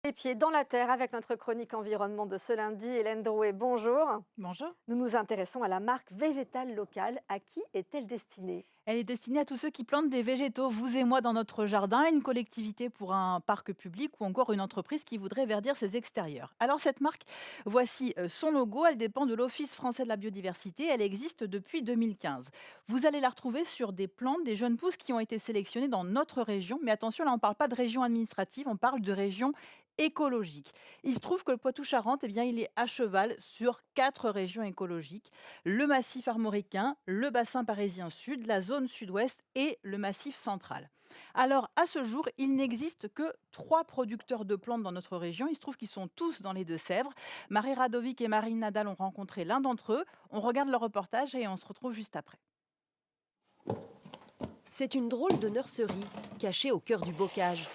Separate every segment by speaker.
Speaker 1: Les pieds dans la terre avec notre chronique environnement de ce lundi. Hélène Drouet, bonjour.
Speaker 2: Bonjour.
Speaker 1: Nous nous intéressons à la marque végétale locale. À qui est-elle destinée?
Speaker 2: Elle est destinée à tous ceux qui plantent des végétaux, vous et moi, dans notre jardin, une collectivité pour un parc public ou encore une entreprise qui voudrait verdir ses extérieurs. Alors cette marque, voici son logo, elle dépend de l'Office français de la biodiversité, elle existe depuis 2015. Vous allez la retrouver sur des plantes, des jeunes pousses qui ont été sélectionnées dans notre région, mais attention, là on ne parle pas de région administrative, on parle de région écologique. Il se trouve que le Poitou-Charentes, eh bien, il est à cheval sur 4 régions écologiques: le massif armoricain, le bassin parisien sud, la zone sud-ouest et le massif central. Alors, à ce jour, il n'existe que 3 producteurs de plantes dans notre région. Il se trouve qu'ils sont tous dans les Deux-Sèvres. Marie Radovic et Marine Nadal ont rencontré l'un d'entre eux. On regarde le reportage et on se retrouve juste après.
Speaker 3: C'est une drôle de nurserie, cachée au cœur du bocage.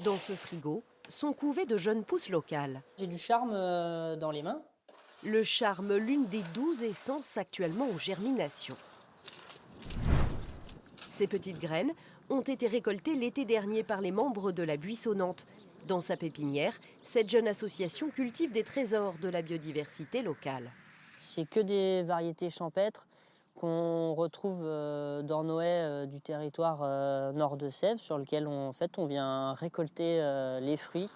Speaker 3: Dans ce frigo, sont couvées de jeunes pousses locales.
Speaker 4: J'ai du charme dans les mains.
Speaker 3: Le charme, l'une des 12 essences actuellement en germination. Ces petites graines ont été récoltées l'été dernier par les membres de la Buissonnante. Dans sa pépinière, cette jeune association cultive des trésors de la biodiversité locale.
Speaker 4: C'est que des variétés champêtres qu'on retrouve dans nos haies du territoire nord de Sèvres, sur lequel on vient récolter les fruits.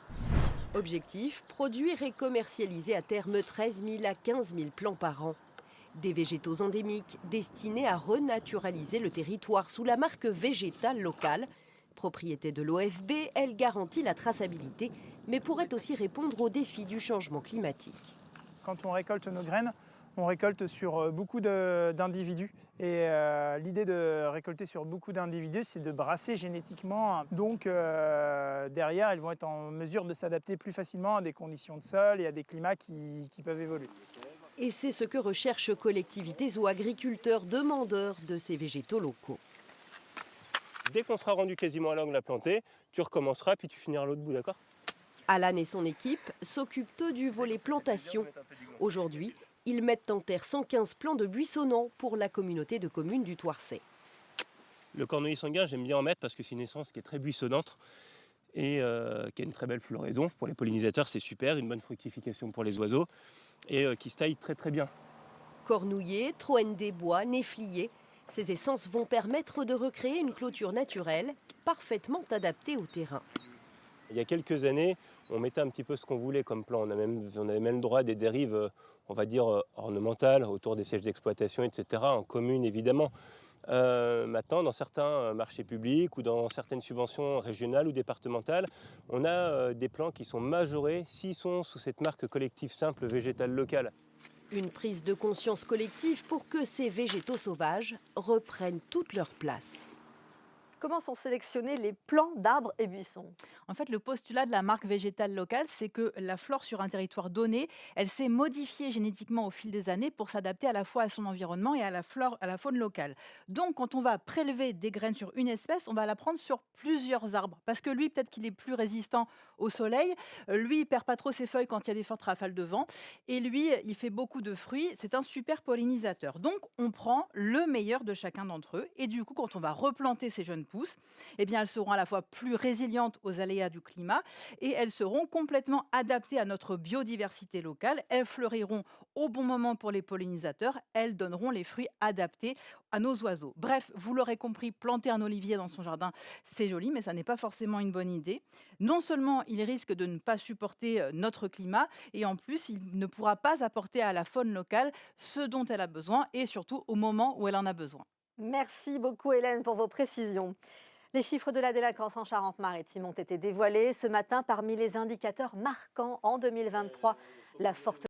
Speaker 3: Objectif, produire et commercialiser à terme 13 000 à 15 000 plants par an. Des végétaux endémiques destinés à renaturaliser le territoire sous la marque végétale locale. Propriété de l'OFB, elle garantit la traçabilité, mais pourrait aussi répondre aux défis du changement climatique.
Speaker 5: Quand on récolte nos graines, on récolte sur beaucoup d'individus. Et l'idée de récolter sur beaucoup d'individus, c'est de brasser génétiquement. Donc derrière, elles vont être en mesure de s'adapter plus facilement à des conditions de sol et à des climats qui peuvent évoluer.
Speaker 3: Et c'est ce que recherchent collectivités ou agriculteurs demandeurs de ces végétaux locaux.
Speaker 6: Dès qu'on sera rendu quasiment à l'angle à planter, tu recommenceras puis tu finiras l'autre bout, d'accord?
Speaker 3: Alan et son équipe s'occupent eux du volet plantation. Aujourd'hui, ils mettent en terre 115 plants de buissonnants pour la communauté de communes du Thouarcet.
Speaker 6: Le cornoiller sanguin, j'aime bien en mettre parce que c'est une essence qui est très buissonnante et qui a une très belle floraison. Pour les pollinisateurs, c'est super, une bonne fructification pour les oiseaux et qui se taille très très bien.
Speaker 3: Cornouiller, troène des bois, néflier, ces essences vont permettre de recréer une clôture naturelle parfaitement adaptée au terrain.
Speaker 6: Il y a quelques années, on mettait un petit peu ce qu'on voulait comme plan. On avait même le droit à des dérives, on va dire, ornementales, autour des sièges d'exploitation, etc., en commune évidemment. Maintenant, dans certains marchés publics ou dans certaines subventions régionales ou départementales, on a des plans qui sont majorés s'ils sont sous cette marque collective simple végétale locale.
Speaker 3: Une prise de conscience collective pour que ces végétaux sauvages reprennent toute leur place.
Speaker 1: Comment sont sélectionnés les plants d'arbres et buissons?
Speaker 2: En fait, le postulat de la marque végétale locale, c'est que la flore sur un territoire donné, elle s'est modifiée génétiquement au fil des années pour s'adapter à la fois à son environnement et à la flore, à la faune locale. Donc, quand on va prélever des graines sur une espèce, on va la prendre sur plusieurs arbres. Parce que lui, peut-être qu'il est plus résistant au soleil. Lui, il perd pas trop ses feuilles quand il y a des fortes rafales de vent. Et lui, il fait beaucoup de fruits. C'est un super pollinisateur. Donc, on prend le meilleur de chacun d'entre eux. Et du coup, quand on va replanter ces jeunes pousses, eh bien, elles seront à la fois plus résilientes aux aléas du climat et elles seront complètement adaptées à notre biodiversité locale. Elles fleuriront au bon moment pour les pollinisateurs. Elles donneront les fruits adaptés à nos oiseaux. Bref, vous l'aurez compris, planter un olivier dans son jardin, c'est joli, mais ça n'est pas forcément une bonne idée. Non seulement il risque de ne pas supporter notre climat, et en plus, il ne pourra pas apporter à la faune locale ce dont elle a besoin et surtout au moment où elle en a besoin.
Speaker 1: Merci beaucoup Hélène pour vos précisions. Les chiffres de la délinquance en Charente-Maritime ont été dévoilés ce matin. Parmi les indicateurs marquants en 2023, la forte